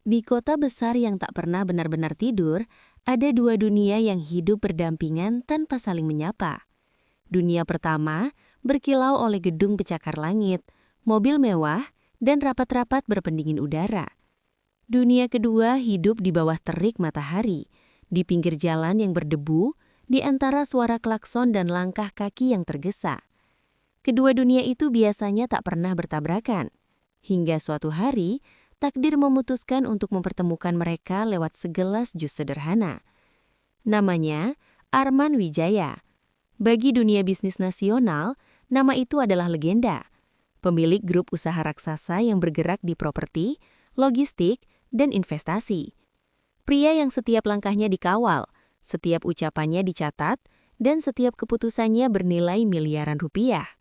Di kota besar yang tak pernah benar-benar tidur, ada dua dunia yang hidup berdampingan tanpa saling menyapa. Dunia pertama berkilau oleh gedung pencakar langit, mobil mewah, dan rapat-rapat berpendingin udara. Dunia kedua hidup di bawah terik matahari, di pinggir jalan yang berdebu, di antara suara klakson dan langkah kaki yang tergesa. Kedua dunia itu biasanya tak pernah bertabrakan. Hingga suatu hari, takdir memutuskan untuk mempertemukan mereka lewat segelas jus sederhana. Namanya Arman Wijaya. Bagi dunia bisnis nasional, nama itu adalah legenda. Pemilik grup usaha raksasa yang bergerak di properti, logistik, dan investasi. Pria yang setiap langkahnya dikawal, setiap ucapannya dicatat, dan setiap keputusannya bernilai miliaran rupiah.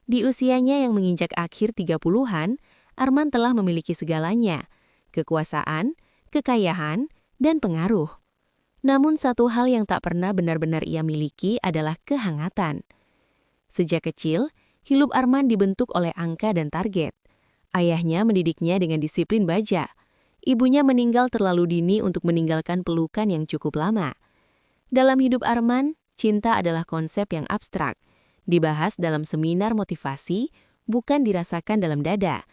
Di usianya yang menginjak akhir 30-an, Arman telah memiliki segalanya, kekuasaan, kekayaan, dan pengaruh. Namun satu hal yang tak pernah benar-benar ia miliki adalah kehangatan. Sejak kecil, hidup Arman dibentuk oleh angka dan target. Ayahnya mendidiknya dengan disiplin baja. Ibunya meninggal terlalu dini untuk meninggalkan pelukan yang cukup lama. Dalam hidup Arman, cinta adalah konsep yang abstrak. Dibahas dalam seminar motivasi, bukan dirasakan dalam dada.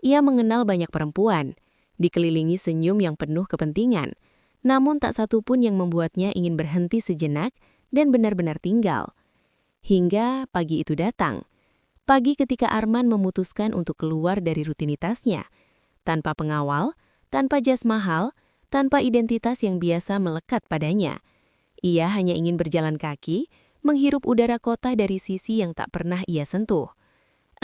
Ia mengenal banyak perempuan, dikelilingi senyum yang penuh kepentingan, namun tak satu pun yang membuatnya ingin berhenti sejenak dan benar-benar tinggal. Hingga pagi itu datang. Pagi ketika Arman memutuskan untuk keluar dari rutinitasnya. Tanpa pengawal, tanpa jas mahal, tanpa identitas yang biasa melekat padanya. Ia hanya ingin berjalan kaki, menghirup udara kota dari sisi yang tak pernah ia sentuh.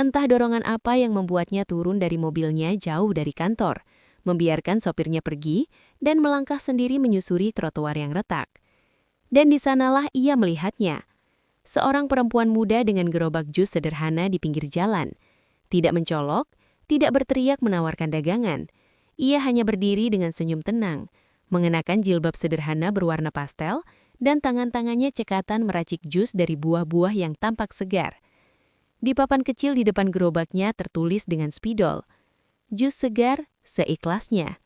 Entah dorongan apa yang membuatnya turun dari mobilnya jauh dari kantor, membiarkan sopirnya pergi, dan melangkah sendiri menyusuri trotoar yang retak. Dan di sanalah ia melihatnya. Seorang perempuan muda dengan gerobak jus sederhana di pinggir jalan. Tidak mencolok, tidak berteriak menawarkan dagangan. Ia hanya berdiri dengan senyum tenang, mengenakan jilbab sederhana berwarna pastel, dan tangan-tangannya cekatan meracik jus dari buah-buah yang tampak segar. Di papan kecil di depan gerobaknya tertulis dengan spidol, "Jus segar seikhlasnya."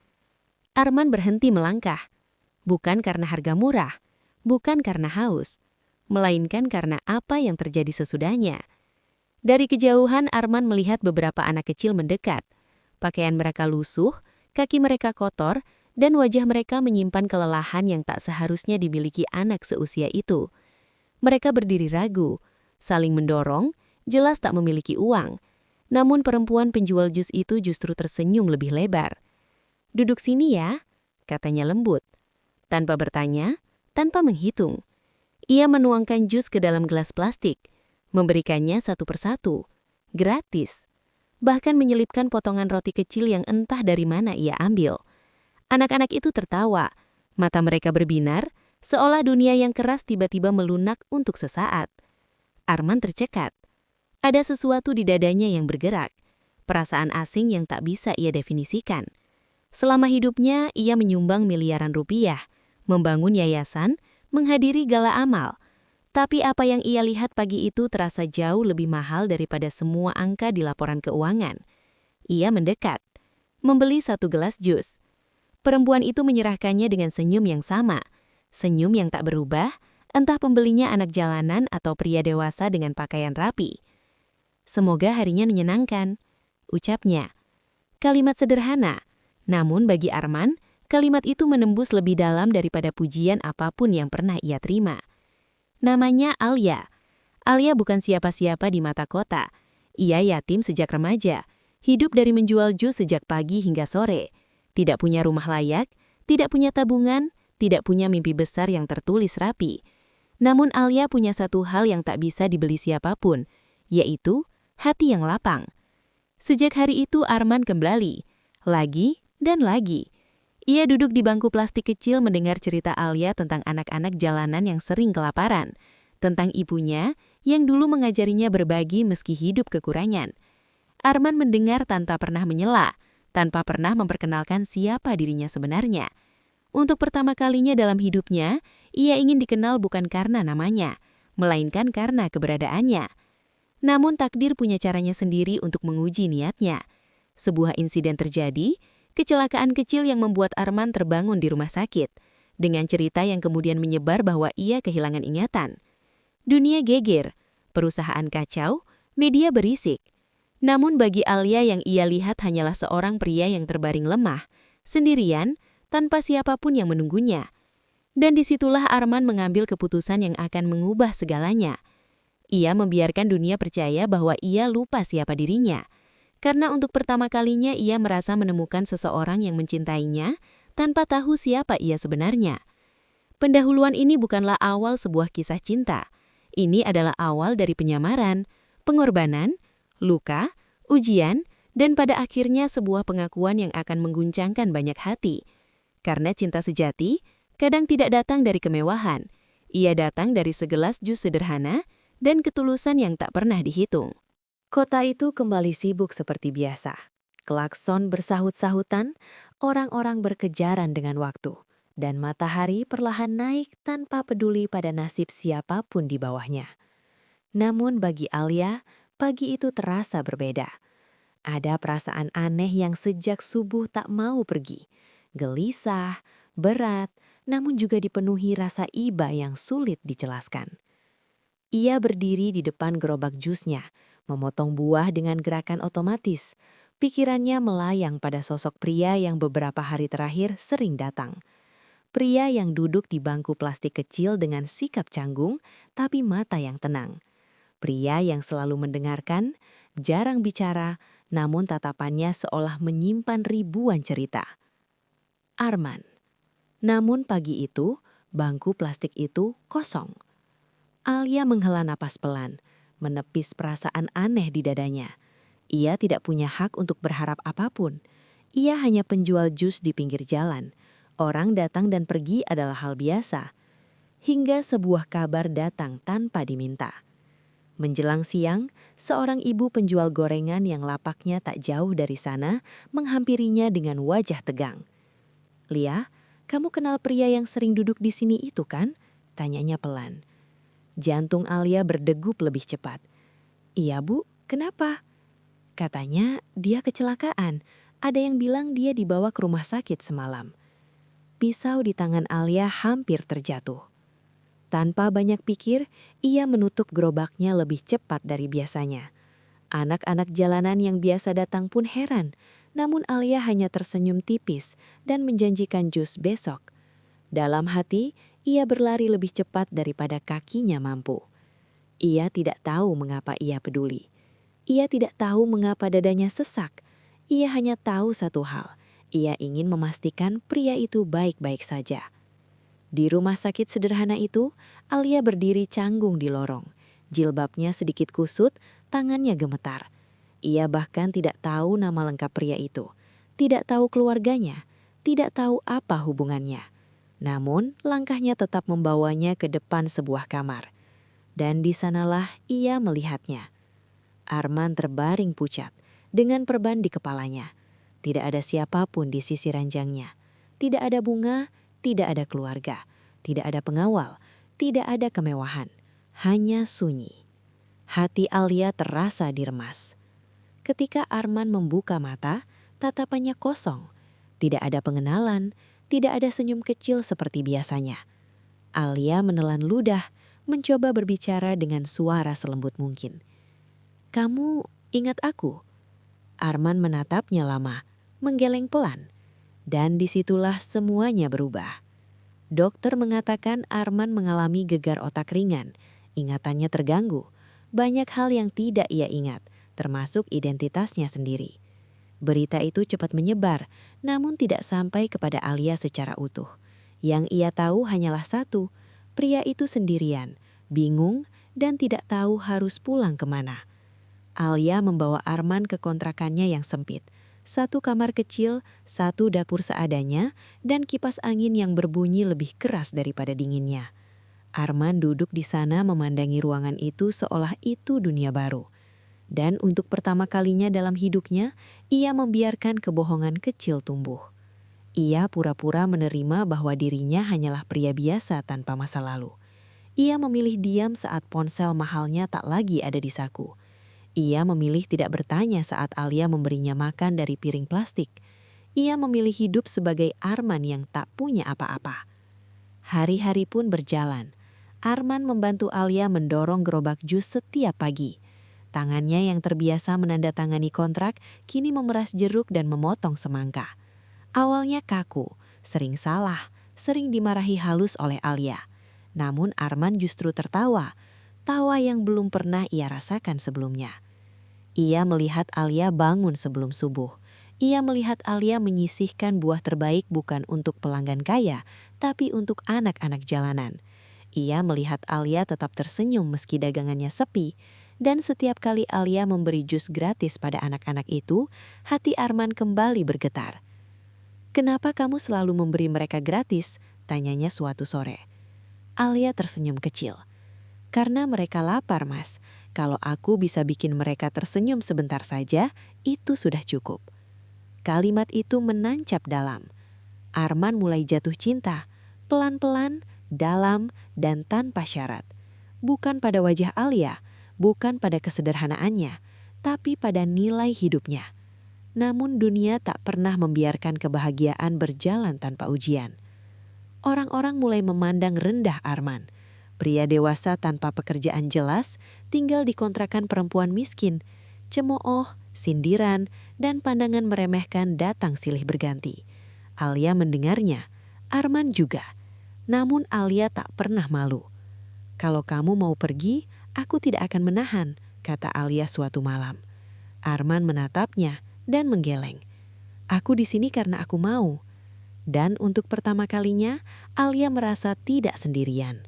Arman berhenti melangkah. Bukan karena harga murah, bukan karena haus, melainkan karena apa yang terjadi sesudahnya. Dari kejauhan Arman melihat beberapa anak kecil mendekat. Pakaian mereka lusuh, kaki mereka kotor, dan wajah mereka menyimpan kelelahan yang tak seharusnya dimiliki anak seusia itu. Mereka berdiri ragu, saling mendorong, jelas tak memiliki uang. Namun perempuan penjual jus itu justru tersenyum lebih lebar. "Duduk sini ya," katanya lembut. Tanpa bertanya, tanpa menghitung. Ia menuangkan jus ke dalam gelas plastik, memberikannya satu persatu, gratis. Bahkan menyelipkan potongan roti kecil yang entah dari mana ia ambil. Anak-anak itu tertawa, mata mereka berbinar, seolah dunia yang keras tiba-tiba melunak untuk sesaat. Arman tercekat. Ada sesuatu di dadanya yang bergerak, perasaan asing yang tak bisa ia definisikan. Selama hidupnya, ia menyumbang miliaran rupiah, membangun yayasan, menghadiri gala amal. Tapi apa yang ia lihat pagi itu terasa jauh lebih mahal daripada semua angka di laporan keuangan. Ia mendekat, membeli satu gelas jus. Perempuan itu menyerahkannya dengan senyum yang sama, senyum yang tak berubah, entah pembelinya anak jalanan atau pria dewasa dengan pakaian rapi. "Semoga harinya menyenangkan," ucapnya. Kalimat sederhana, namun bagi Arman, kalimat itu menembus lebih dalam daripada pujian apapun yang pernah ia terima. Namanya Alia. Alia bukan siapa-siapa di mata kota. Ia yatim sejak remaja, hidup dari menjual jus sejak pagi hingga sore. Tidak punya rumah layak, tidak punya tabungan, tidak punya mimpi besar yang tertulis rapi. Namun Alia punya satu hal yang tak bisa dibeli siapapun, yaitu hati yang lapang. Sejak hari itu Arman kembali, lagi dan lagi. Ia duduk di bangku plastik kecil mendengar cerita Alia tentang anak-anak jalanan yang sering kelaparan, tentang ibunya yang dulu mengajarinya berbagi meski hidup kekurangan. Arman mendengar tanpa pernah menyela, tanpa pernah memperkenalkan siapa dirinya sebenarnya. Untuk pertama kalinya dalam hidupnya, ia ingin dikenal bukan karena namanya, melainkan karena keberadaannya. Namun takdir punya caranya sendiri untuk menguji niatnya. Sebuah insiden terjadi, Kecelakaan kecil yang membuat Arman terbangun di rumah sakit, dengan cerita yang kemudian menyebar bahwa ia kehilangan ingatan. Dunia geger, perusahaan kacau, media berisik. Namun bagi Alia yang ia lihat hanyalah seorang pria yang terbaring lemah, sendirian, tanpa siapapun yang menunggunya. Dan disitulah Arman mengambil keputusan yang akan mengubah segalanya. Ia membiarkan dunia percaya bahwa ia lupa siapa dirinya. Karena untuk pertama kalinya ia merasa menemukan seseorang yang mencintainya tanpa tahu siapa ia sebenarnya. Pendahuluan ini bukanlah awal sebuah kisah cinta. Ini adalah awal dari penyamaran, pengorbanan, luka, ujian, dan pada akhirnya sebuah pengakuan yang akan mengguncangkan banyak hati. Karena cinta sejati kadang tidak datang dari kemewahan. Ia datang dari segelas jus sederhana dan ketulusan yang tak pernah dihitung. Kota itu kembali sibuk seperti biasa. Klakson bersahut-sahutan, orang-orang berkejaran dengan waktu, dan matahari perlahan naik tanpa peduli pada nasib siapapun di bawahnya. Namun bagi Alia, pagi itu terasa berbeda. Ada perasaan aneh yang sejak subuh tak mau pergi. Gelisah, berat, namun juga dipenuhi rasa iba yang sulit dijelaskan. Ia berdiri di depan gerobak jusnya, memotong buah dengan gerakan otomatis. Pikirannya melayang pada sosok pria yang beberapa hari terakhir sering datang. Pria yang duduk di bangku plastik kecil dengan sikap canggung, tapi mata yang tenang. Pria yang selalu mendengarkan, jarang bicara, namun tatapannya seolah menyimpan ribuan cerita. Arman. Namun pagi itu, bangku plastik itu kosong. Alia menghela napas pelan, menepis perasaan aneh di dadanya. Ia tidak punya hak untuk berharap apapun. Ia hanya penjual jus di pinggir jalan. Orang datang dan pergi adalah hal biasa. Hingga sebuah kabar datang tanpa diminta. Menjelang siang, seorang ibu penjual gorengan yang lapaknya tak jauh dari sana menghampirinya dengan wajah tegang. "Lia, kamu kenal pria yang sering duduk di sini itu kan?" tanyanya pelan. Jantung Alia berdegup lebih cepat. "Iya bu, kenapa?" Katanya dia kecelakaan. Ada yang bilang dia dibawa ke rumah sakit semalam. Pisau di tangan Alia hampir terjatuh. Tanpa banyak pikir, ia menutup gerobaknya lebih cepat dari biasanya. Anak-anak jalanan yang biasa datang pun heran, namun Alia hanya tersenyum tipis dan menjanjikan jus besok. Dalam hati, ia berlari lebih cepat daripada kakinya mampu. Ia tidak tahu mengapa ia peduli. Ia tidak tahu mengapa dadanya sesak. Ia hanya tahu satu hal, ia ingin memastikan pria itu baik-baik saja. Di rumah sakit sederhana itu, Alia berdiri canggung di lorong. Jilbabnya sedikit kusut, tangannya gemetar. Ia bahkan tidak tahu nama lengkap pria itu, tidak tahu keluarganya, tidak tahu apa hubungannya. Namun, langkahnya tetap membawanya ke depan sebuah kamar. Dan di sanalah ia melihatnya. Arman terbaring pucat, dengan perban di kepalanya. Tidak ada siapapun di sisi ranjangnya. Tidak ada bunga, tidak ada keluarga, tidak ada pengawal, tidak ada kemewahan. Hanya sunyi. Hati Alia terasa diremas. Ketika Arman membuka mata, tatapannya kosong. Tidak ada pengenalan, tidak ada senyum kecil seperti biasanya. Alia menelan ludah, mencoba berbicara dengan suara selembut mungkin. "Kamu ingat aku?" Arman menatapnya lama, menggeleng pelan. Dan disitulah semuanya berubah. Dokter mengatakan Arman mengalami gegar otak ringan, ingatannya terganggu. Banyak hal yang tidak ia ingat, termasuk identitasnya sendiri. Berita itu cepat menyebar, namun tidak sampai kepada Alia secara utuh. Yang ia tahu hanyalah satu, pria itu sendirian, bingung, dan tidak tahu harus pulang kemana. Alia membawa Arman ke kontrakannya yang sempit. Satu kamar kecil, satu dapur seadanya, dan kipas angin yang berbunyi lebih keras daripada dinginnya. Arman duduk di sana memandangi ruangan itu seolah itu dunia baru. Dan untuk pertama kalinya dalam hidupnya, ia membiarkan kebohongan kecil tumbuh. Ia pura-pura menerima bahwa dirinya hanyalah pria biasa tanpa masa lalu. Ia memilih diam saat ponsel mahalnya tak lagi ada di saku. Ia memilih tidak bertanya saat Alia memberinya makan dari piring plastik. Ia memilih hidup sebagai Arman yang tak punya apa-apa. Hari-hari pun berjalan. Arman membantu Alia mendorong gerobak jus setiap pagi. Tangannya yang terbiasa menandatangani kontrak kini memeras jeruk dan memotong semangka. Awalnya kaku, sering salah, sering dimarahi halus oleh Alia. Namun Arman justru tertawa, tawa yang belum pernah ia rasakan sebelumnya. Ia melihat Alia bangun sebelum subuh. Ia melihat Alia menyisihkan buah terbaik bukan untuk pelanggan kaya, tapi untuk anak-anak jalanan. Ia melihat Alia tetap tersenyum meski dagangannya sepi, dan setiap kali Alia memberi jus gratis pada anak-anak itu, hati Arman kembali bergetar. "Kenapa kamu selalu memberi mereka gratis?" tanyanya suatu sore. Alia tersenyum kecil. "Karena mereka lapar, Mas. Kalau aku bisa bikin mereka tersenyum sebentar saja, itu sudah cukup." Kalimat itu menancap dalam. Arman mulai jatuh cinta, pelan-pelan, dalam, dan tanpa syarat. Bukan pada wajah Alia, bukan pada kesederhanaannya, tapi pada nilai hidupnya. Namun dunia tak pernah membiarkan kebahagiaan berjalan tanpa ujian. Orang-orang mulai memandang rendah Arman. Pria dewasa tanpa pekerjaan jelas, tinggal di kontrakan perempuan miskin. Cemooh, sindiran, dan pandangan meremehkan datang silih berganti. Alia mendengarnya, Arman juga. Namun Alia tak pernah malu. "Kalau kamu mau pergi, aku tidak akan menahan," kata Alia suatu malam. Arman menatapnya dan menggeleng. "Aku di sini karena aku mau." Dan untuk pertama kalinya, Alia merasa tidak sendirian.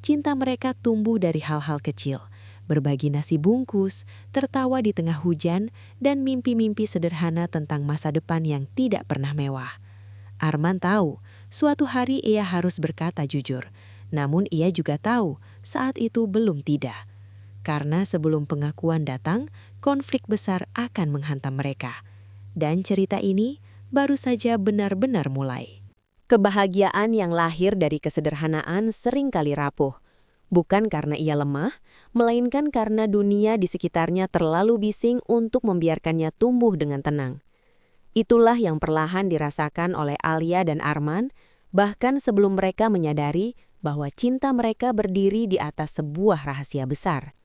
Cinta mereka tumbuh dari hal-hal kecil, berbagi nasi bungkus, tertawa di tengah hujan, dan mimpi-mimpi sederhana tentang masa depan yang tidak pernah mewah. Arman tahu, suatu hari ia harus berkata jujur, namun ia juga tahu saat itu belum tidak. Karena sebelum pengakuan datang, konflik besar akan menghantam mereka. Dan cerita ini baru saja benar-benar mulai. Kebahagiaan yang lahir dari kesederhanaan sering kali rapuh. Bukan karena ia lemah, melainkan karena dunia di sekitarnya terlalu bising untuk membiarkannya tumbuh dengan tenang. Itulah yang perlahan dirasakan oleh Alia dan Arman, bahkan sebelum mereka menyadari bahwa cinta mereka berdiri di atas sebuah rahasia besar.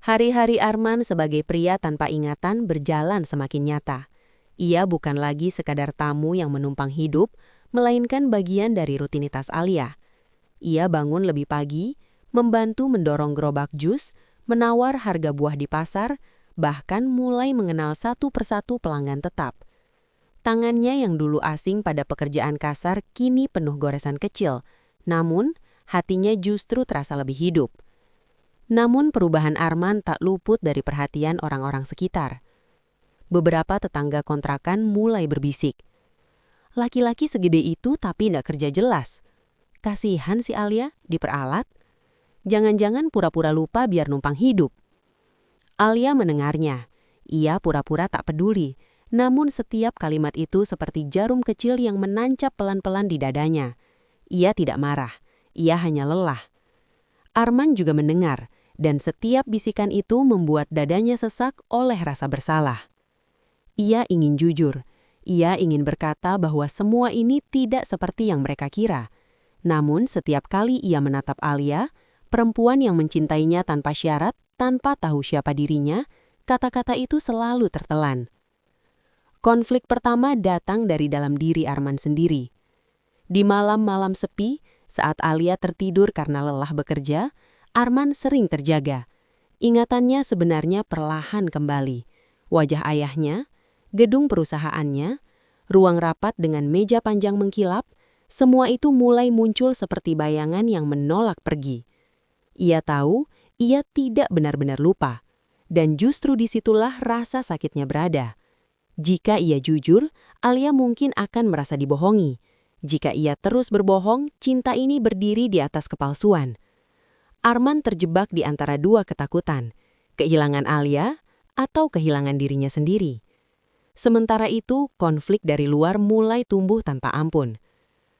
Hari-hari Arman sebagai pria tanpa ingatan berjalan semakin nyata. Ia bukan lagi sekadar tamu yang menumpang hidup, melainkan bagian dari rutinitas Alia. Ia bangun lebih pagi, membantu mendorong gerobak jus, menawar harga buah di pasar, bahkan mulai mengenal satu persatu pelanggan tetap. Tangannya yang dulu asing pada pekerjaan kasar kini penuh goresan kecil, namun hatinya justru terasa lebih hidup. Namun perubahan Arman tak luput dari perhatian orang-orang sekitar. Beberapa tetangga kontrakan mulai berbisik. "Laki-laki segede itu tapi tidak kerja jelas. Kasihan si Alia, diperalat. Jangan-jangan pura-pura lupa biar numpang hidup." Alia mendengarnya. Ia pura-pura tak peduli, namun setiap kalimat itu seperti jarum kecil yang menancap pelan-pelan di dadanya. Ia tidak marah, ia hanya lelah. Arman juga mendengar, dan setiap bisikan itu membuat dadanya sesak oleh rasa bersalah. Ia ingin jujur, ia ingin berkata bahwa semua ini tidak seperti yang mereka kira. Namun setiap kali ia menatap Alia, perempuan yang mencintainya tanpa syarat, tanpa tahu siapa dirinya, kata-kata itu selalu tertelan. Konflik pertama datang dari dalam diri Arman sendiri. Di malam-malam sepi, saat Alia tertidur karena lelah bekerja, Arman sering terjaga. Ingatannya sebenarnya perlahan kembali. Wajah ayahnya, gedung perusahaannya, ruang rapat dengan meja panjang mengkilap, semua itu mulai muncul seperti bayangan yang menolak pergi. Ia tahu, ia tidak benar-benar lupa. Dan justru disitulah rasa sakitnya berada. Jika ia jujur, Alia mungkin akan merasa dibohongi. Jika ia terus berbohong, cinta ini berdiri di atas kepalsuan. Arman terjebak di antara dua ketakutan, kehilangan Alia atau kehilangan dirinya sendiri. Sementara itu, konflik dari luar mulai tumbuh tanpa ampun.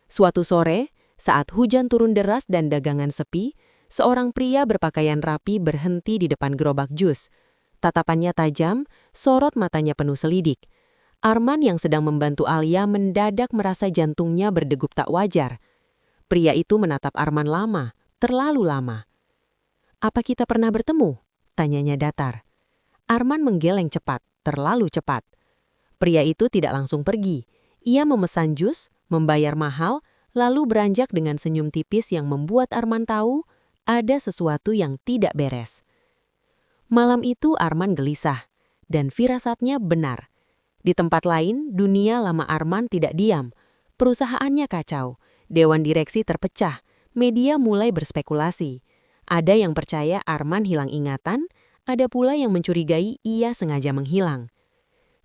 Suatu sore, saat hujan turun deras dan dagangan sepi, seorang pria berpakaian rapi berhenti di depan gerobak jus. Tatapannya tajam, sorot matanya penuh selidik. Arman yang sedang membantu Alia mendadak merasa jantungnya berdegup tak wajar. Pria itu menatap Arman lama, terlalu lama. "Apa kita pernah bertemu?" tanyanya datar. Arman menggeleng cepat, terlalu cepat. Pria itu tidak langsung pergi. Ia memesan jus, membayar mahal, lalu beranjak dengan senyum tipis yang membuat Arman tahu ada sesuatu yang tidak beres. Malam itu Arman gelisah, dan firasatnya benar. Di tempat lain, dunia lama Arman tidak diam. Perusahaannya kacau, dewan direksi terpecah, media mulai berspekulasi. Ada yang percaya Arman hilang ingatan, ada pula yang mencurigai ia sengaja menghilang.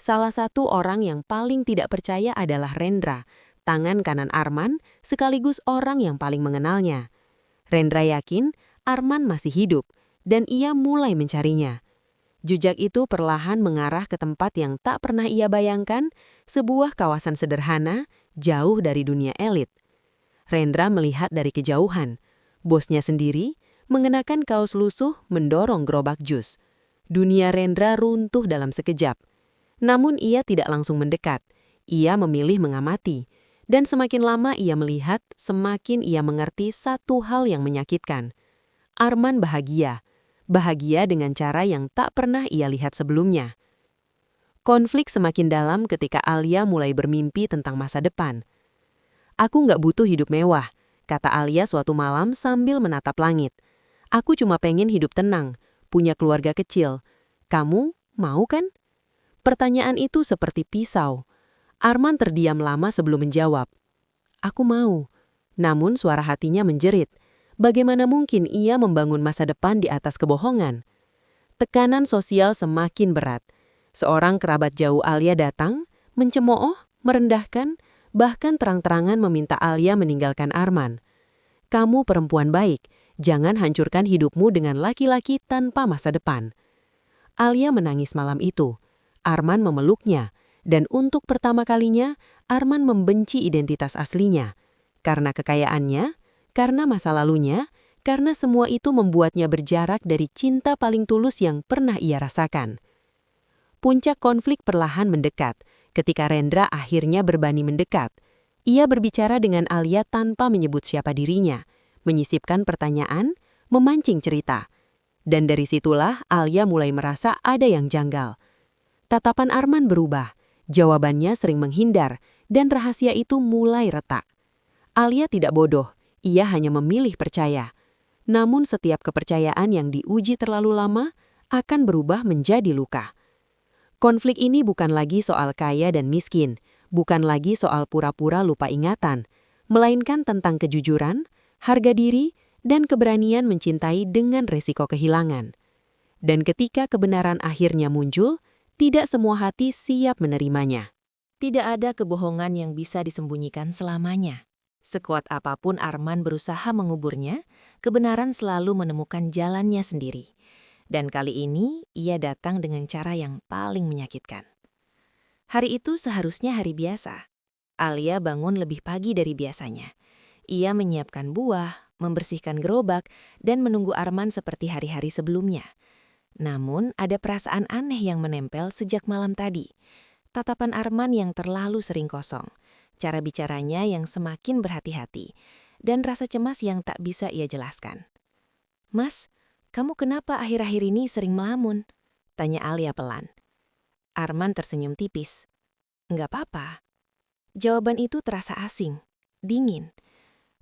Salah satu orang yang paling tidak percaya adalah Rendra, tangan kanan Arman, sekaligus orang yang paling mengenalnya. Rendra yakin Arman masih hidup, dan ia mulai mencarinya. Jejak itu perlahan mengarah ke tempat yang tak pernah ia bayangkan, sebuah kawasan sederhana, jauh dari dunia elit. Rendra melihat dari kejauhan. Bosnya sendiri, mengenakan kaos lusuh, mendorong gerobak jus. Dunia Rendra runtuh dalam sekejap. Namun ia tidak langsung mendekat. Ia memilih mengamati. Dan semakin lama ia melihat, semakin ia mengerti satu hal yang menyakitkan. Arman bahagia. Bahagia dengan cara yang tak pernah ia lihat sebelumnya. Konflik semakin dalam ketika Alia mulai bermimpi tentang masa depan. "Aku nggak butuh hidup mewah," kata Alia suatu malam sambil menatap langit. "Aku cuma pengen hidup tenang, punya keluarga kecil. Kamu mau kan?" Pertanyaan itu seperti pisau. Arman terdiam lama sebelum menjawab. "Aku mau." Namun suara hatinya menjerit. Bagaimana mungkin ia membangun masa depan di atas kebohongan? Tekanan sosial semakin berat. Seorang kerabat jauh Alia datang, mencemooh, merendahkan, bahkan terang-terangan meminta Alia meninggalkan Arman. "Kamu perempuan baik, jangan hancurkan hidupmu dengan laki-laki tanpa masa depan." Alia menangis malam itu. Arman memeluknya, dan untuk pertama kalinya, Arman membenci identitas aslinya. Karena kekayaannya, karena masa lalunya, karena semua itu membuatnya berjarak dari cinta paling tulus yang pernah ia rasakan. Puncak konflik perlahan mendekat, ketika Rendra akhirnya berani mendekat. Ia berbicara dengan Alia tanpa menyebut siapa dirinya, menyisipkan pertanyaan, memancing cerita. Dan dari situlah Alia mulai merasa ada yang janggal. Tatapan Arman berubah, jawabannya sering menghindar, dan rahasia itu mulai retak. Alia tidak bodoh, ia hanya memilih percaya. Namun setiap kepercayaan yang diuji terlalu lama akan berubah menjadi luka. Konflik ini bukan lagi soal kaya dan miskin, bukan lagi soal pura-pura lupa ingatan, melainkan tentang kejujuran, harga diri, dan keberanian mencintai dengan resiko kehilangan. Dan ketika kebenaran akhirnya muncul, tidak semua hati siap menerimanya. Tidak ada kebohongan yang bisa disembunyikan selamanya. Sekuat apapun Arman berusaha menguburnya, kebenaran selalu menemukan jalannya sendiri. Dan kali ini, ia datang dengan cara yang paling menyakitkan. Hari itu seharusnya hari biasa. Alia bangun lebih pagi dari biasanya. Ia menyiapkan buah, membersihkan gerobak, dan menunggu Arman seperti hari-hari sebelumnya. Namun, ada perasaan aneh yang menempel sejak malam tadi. Tatapan Arman yang terlalu sering kosong, cara bicaranya yang semakin berhati-hati, dan rasa cemas yang tak bisa ia jelaskan. "Mas, kamu kenapa akhir-akhir ini sering melamun?" tanya Alia pelan. Arman tersenyum tipis. "Nggak apa-apa." Jawaban itu terasa asing, dingin.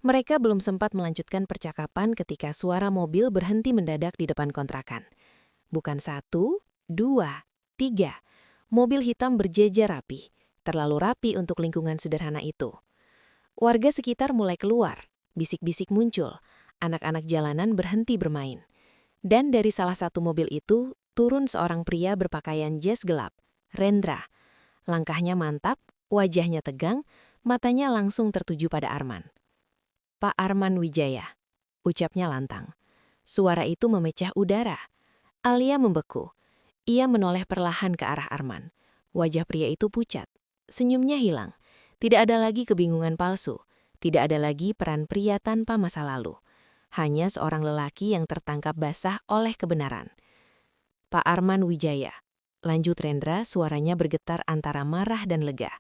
Mereka belum sempat melanjutkan percakapan ketika suara mobil berhenti mendadak di depan kontrakan. Bukan 1, 2, 3. Mobil hitam berjejer rapi, terlalu rapi untuk lingkungan sederhana itu. Warga sekitar mulai keluar, bisik-bisik muncul, anak-anak jalanan berhenti bermain. Dan dari salah satu mobil itu, turun seorang pria berpakaian jas gelap, Rendra. Langkahnya mantap, wajahnya tegang, matanya langsung tertuju pada Arman. "Pak Arman Wijaya," ucapnya lantang. Suara itu memecah udara. Alia membeku. Ia menoleh perlahan ke arah Arman. Wajah pria itu pucat. Senyumnya hilang. Tidak ada lagi kebingungan palsu. Tidak ada lagi peran pria tanpa masa lalu. Hanya seorang lelaki yang tertangkap basah oleh kebenaran. "Pak Arman Wijaya," lanjut Rendra, suaranya bergetar antara marah dan lega.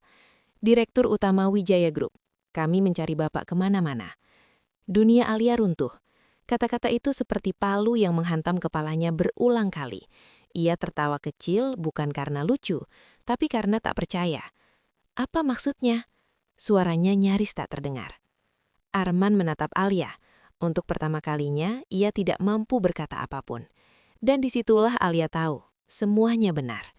Direktur Utama Wijaya Group, kami mencari Bapak kemana-mana. Dunia Alia runtuh. Kata-kata itu seperti palu yang menghantam kepalanya berulang kali. Ia tertawa kecil bukan karena lucu, tapi karena tak percaya. Apa maksudnya? Suaranya nyaris tak terdengar. Arman menatap Alia. Untuk pertama kalinya, ia tidak mampu berkata apapun. Dan disitulah Alia tahu, semuanya benar.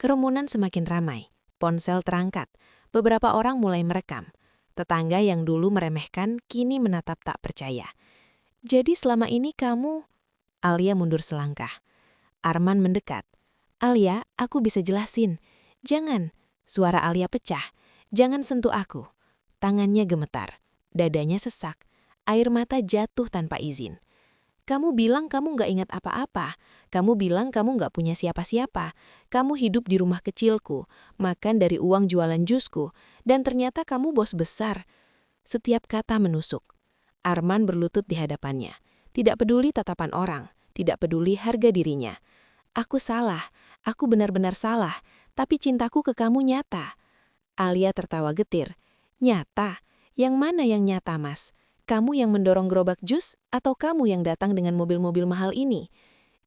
Kerumunan semakin ramai, ponsel terangkat, beberapa orang mulai merekam. Tetangga yang dulu meremehkan, kini menatap tak percaya. Jadi selama ini kamu... Alia mundur selangkah. Arman mendekat. Alia, aku bisa jelasin. Jangan. Suara Alia pecah. Jangan sentuh aku. Tangannya gemetar. Dadanya sesak. Air mata jatuh tanpa izin. Kamu bilang kamu gak ingat apa-apa. Kamu bilang kamu gak punya siapa-siapa. Kamu hidup di rumah kecilku, makan dari uang jualan jusku, dan ternyata kamu bos besar. Setiap kata menusuk. Arman berlutut di hadapannya. Tidak peduli tatapan orang, tidak peduli harga dirinya. Aku salah, aku benar-benar salah, tapi cintaku ke kamu nyata. Alia tertawa getir. Nyata? Yang mana yang nyata, Mas? Kamu yang mendorong gerobak jus atau kamu yang datang dengan mobil-mobil mahal ini?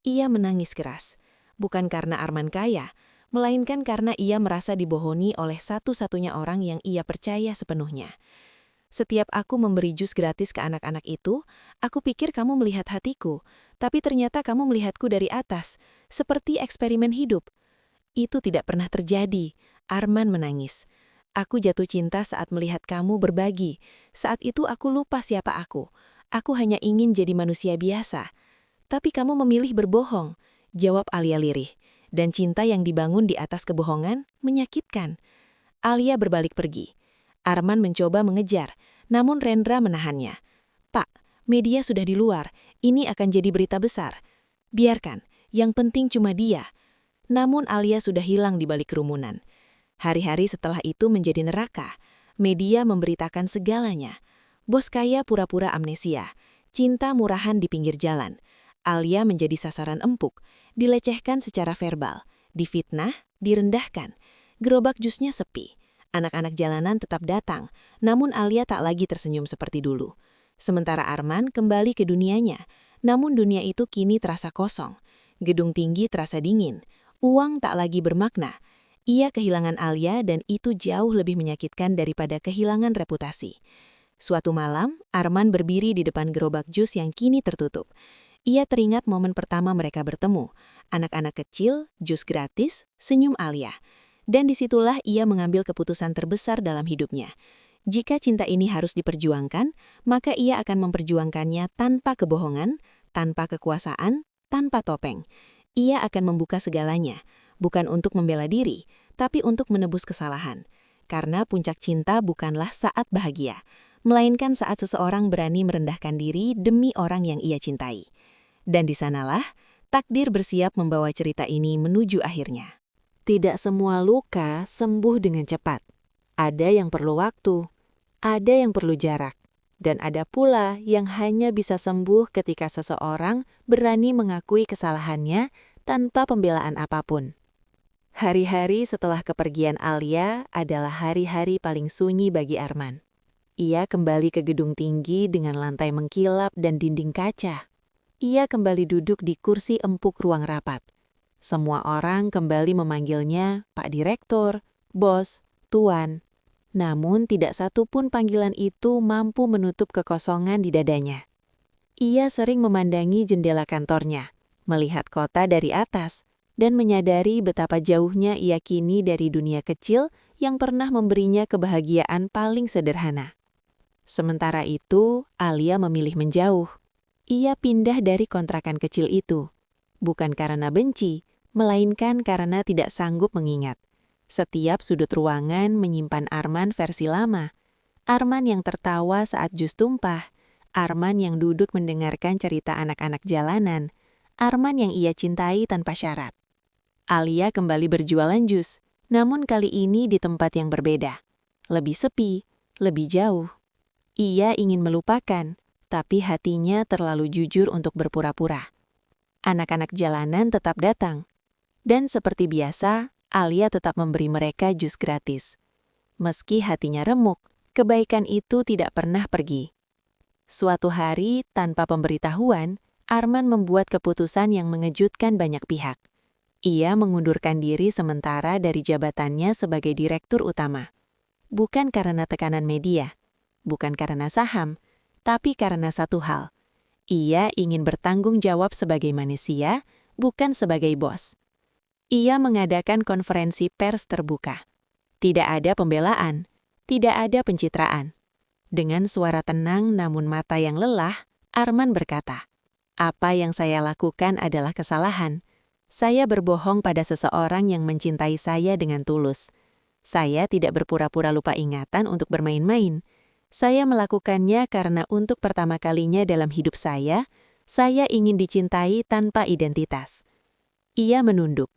Ia menangis keras. Bukan karena Arman kaya, melainkan karena ia merasa dibohongi oleh satu-satunya orang yang ia percaya sepenuhnya. Setiap aku memberi jus gratis ke anak-anak itu, aku pikir kamu melihat hatiku, tapi ternyata kamu melihatku dari atas, seperti eksperimen hidup. Itu tidak pernah terjadi. Arman menangis. Aku jatuh cinta saat melihat kamu berbagi. Saat itu aku lupa siapa aku. Aku hanya ingin jadi manusia biasa. Tapi kamu memilih berbohong, jawab Alia lirih. Dan cinta yang dibangun di atas kebohongan menyakitkan. Alia berbalik pergi. Arman mencoba mengejar, namun Rendra menahannya. Pak, media sudah di luar. Ini akan jadi berita besar. Biarkan, yang penting cuma dia. Namun Alia sudah hilang di balik kerumunan. Hari-hari setelah itu menjadi neraka. Media memberitakan segalanya. Bos kaya pura-pura amnesia. Cinta murahan di pinggir jalan. Alia menjadi sasaran empuk. Dilecehkan secara verbal. Difitnah, direndahkan. Gerobak jusnya sepi. Anak-anak jalanan tetap datang. Namun Alia tak lagi tersenyum seperti dulu. Sementara Arman kembali ke dunianya. Namun dunia itu kini terasa kosong. Gedung tinggi terasa dingin. Uang tak lagi bermakna. Ia kehilangan Alia dan itu jauh lebih menyakitkan daripada kehilangan reputasi. Suatu malam, Arman berdiri di depan gerobak jus yang kini tertutup. Ia teringat momen pertama mereka bertemu. Anak-anak kecil, jus gratis, senyum Alia. Dan disitulah ia mengambil keputusan terbesar dalam hidupnya. Jika cinta ini harus diperjuangkan, maka ia akan memperjuangkannya tanpa kebohongan, tanpa kekuasaan, tanpa topeng. Ia akan membuka segalanya. Bukan untuk membela diri, tapi untuk menebus kesalahan. Karena puncak cinta bukanlah saat bahagia, melainkan saat seseorang berani merendahkan diri demi orang yang ia cintai. Dan di sanalah, takdir bersiap membawa cerita ini menuju akhirnya. Tidak semua luka sembuh dengan cepat. Ada yang perlu waktu, ada yang perlu jarak, dan ada pula yang hanya bisa sembuh ketika seseorang berani mengakui kesalahannya tanpa pembelaan apapun. Hari-hari setelah kepergian Alia adalah hari-hari paling sunyi bagi Arman. Ia kembali ke gedung tinggi dengan lantai mengkilap dan dinding kaca. Ia kembali duduk di kursi empuk ruang rapat. Semua orang kembali memanggilnya Pak Direktur, Bos, Tuan. Namun tidak satu pun panggilan itu mampu menutup kekosongan di dadanya. Ia sering memandangi jendela kantornya, melihat kota dari atas, dan menyadari betapa jauhnya ia kini dari dunia kecil yang pernah memberinya kebahagiaan paling sederhana. Sementara itu, Alia memilih menjauh. Ia pindah dari kontrakan kecil itu, bukan karena benci, melainkan karena tidak sanggup mengingat. Setiap sudut ruangan menyimpan Arman versi lama. Arman yang tertawa saat jus tumpah, Arman yang duduk mendengarkan cerita anak-anak jalanan, Arman yang ia cintai tanpa syarat. Alia kembali berjualan jus, namun kali ini di tempat yang berbeda. Lebih sepi, lebih jauh. Ia ingin melupakan, tapi hatinya terlalu jujur untuk berpura-pura. Anak-anak jalanan tetap datang. Dan seperti biasa, Alia tetap memberi mereka jus gratis. Meski hatinya remuk, kebaikan itu tidak pernah pergi. Suatu hari, tanpa pemberitahuan, Arman membuat keputusan yang mengejutkan banyak pihak. Ia mengundurkan diri sementara dari jabatannya sebagai direktur utama. Bukan karena tekanan media, bukan karena saham, tapi karena satu hal. Ia ingin bertanggung jawab sebagai manusia, bukan sebagai bos. Ia mengadakan konferensi pers terbuka. Tidak ada pembelaan, tidak ada pencitraan. Dengan suara tenang namun mata yang lelah, Arman berkata, "Apa yang saya lakukan adalah kesalahan. Saya berbohong pada seseorang yang mencintai saya dengan tulus. Saya tidak berpura-pura lupa ingatan untuk bermain-main. Saya melakukannya karena untuk pertama kalinya dalam hidup saya ingin dicintai tanpa identitas." Ia menunduk.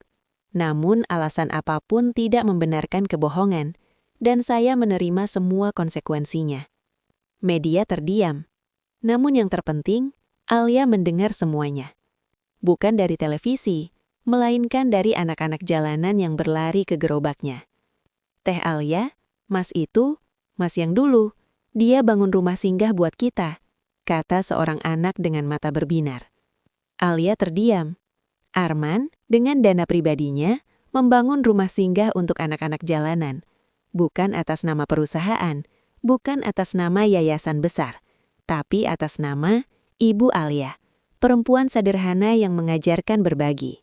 Namun alasan apapun tidak membenarkan kebohongan, dan saya menerima semua konsekuensinya. Media terdiam. Namun yang terpenting, Alia mendengar semuanya. Bukan dari televisi, melainkan dari anak-anak jalanan yang berlari ke gerobaknya. "Teh Alia, Mas itu, Mas yang dulu, dia bangun rumah singgah buat kita," kata seorang anak dengan mata berbinar. Alia terdiam. Arman, dengan dana pribadinya, membangun rumah singgah untuk anak-anak jalanan. Bukan atas nama perusahaan, bukan atas nama yayasan besar, tapi atas nama Ibu Alia, perempuan sederhana yang mengajarkan berbagi.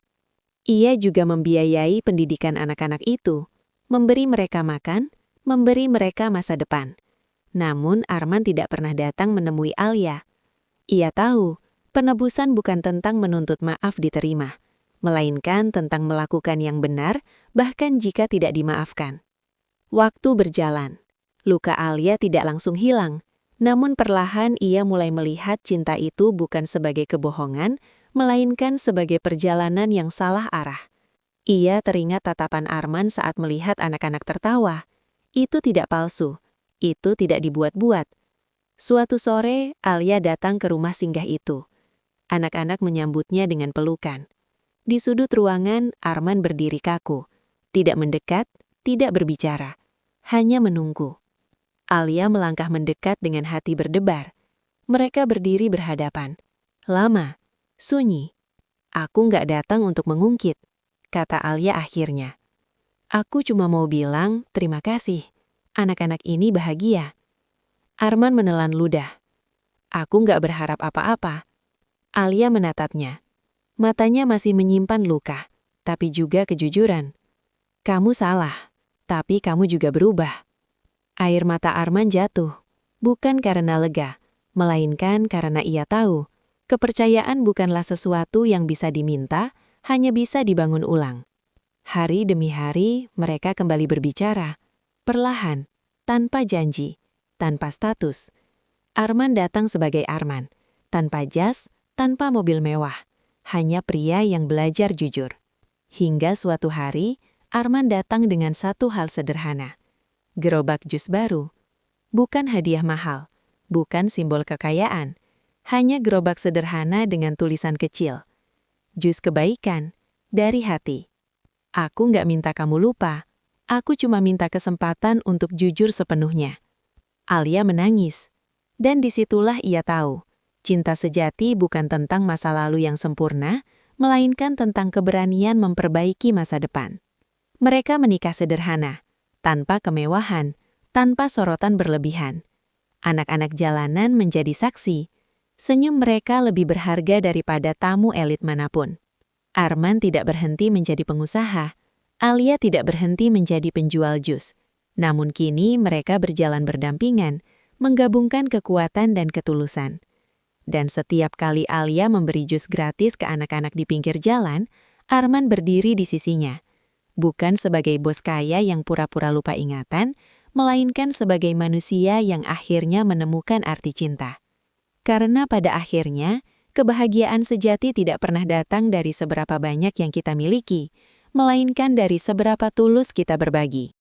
Ia juga membiayai pendidikan anak-anak itu, memberi mereka makan, memberi mereka masa depan. Namun Arman tidak pernah datang menemui Alia. Ia tahu, penebusan bukan tentang menuntut maaf diterima, melainkan tentang melakukan yang benar, bahkan jika tidak dimaafkan. Waktu berjalan. Luka Alia tidak langsung hilang, namun perlahan ia mulai melihat cinta itu bukan sebagai kebohongan, melainkan sebagai perjalanan yang salah arah. Ia teringat tatapan Arman saat melihat anak-anak tertawa. Itu tidak palsu, itu tidak dibuat-buat. Suatu sore, Alia datang ke rumah singgah itu. Anak-anak menyambutnya dengan pelukan. Di sudut ruangan, Arman berdiri kaku. Tidak mendekat, tidak berbicara. Hanya menunggu. Alia melangkah mendekat dengan hati berdebar. Mereka berdiri berhadapan. Lama, sunyi. "Aku nggak datang untuk mengungkit," kata Alia akhirnya. "Aku cuma mau bilang terima kasih. Anak-anak ini bahagia." Arman menelan ludah. "Aku nggak berharap apa-apa." Alia menatapnya. Matanya masih menyimpan luka, tapi juga kejujuran. "Kamu salah, tapi kamu juga berubah." Air mata Arman jatuh, bukan karena lega, melainkan karena ia tahu, kepercayaan bukanlah sesuatu yang bisa diminta, hanya bisa dibangun ulang. Hari demi hari, mereka kembali berbicara. Perlahan, tanpa janji, tanpa status. Arman datang sebagai Arman, tanpa jas, tanpa mobil mewah. Hanya pria yang belajar jujur. Hingga suatu hari, Arman datang dengan satu hal sederhana. Gerobak jus baru. Bukan hadiah mahal, bukan simbol kekayaan. Hanya gerobak sederhana dengan tulisan kecil. "Jus kebaikan, dari hati. Aku nggak minta kamu lupa. Aku cuma minta kesempatan untuk jujur sepenuhnya." Alia menangis. Dan disitulah ia tahu, cinta sejati bukan tentang masa lalu yang sempurna, melainkan tentang keberanian memperbaiki masa depan. Mereka menikah sederhana, tanpa kemewahan, tanpa sorotan berlebihan. Anak-anak jalanan menjadi saksi. Senyum mereka lebih berharga daripada tamu elit manapun. Arman tidak berhenti menjadi pengusaha. Alia tidak berhenti menjadi penjual jus. Namun kini mereka berjalan berdampingan, menggabungkan kekuatan dan ketulusan. Dan setiap kali Alia memberi jus gratis ke anak-anak di pinggir jalan, Arman berdiri di sisinya. Bukan sebagai bos kaya yang pura-pura lupa ingatan, melainkan sebagai manusia yang akhirnya menemukan arti cinta. Karena pada akhirnya, kebahagiaan sejati tidak pernah datang dari seberapa banyak yang kita miliki, melainkan dari seberapa tulus kita berbagi.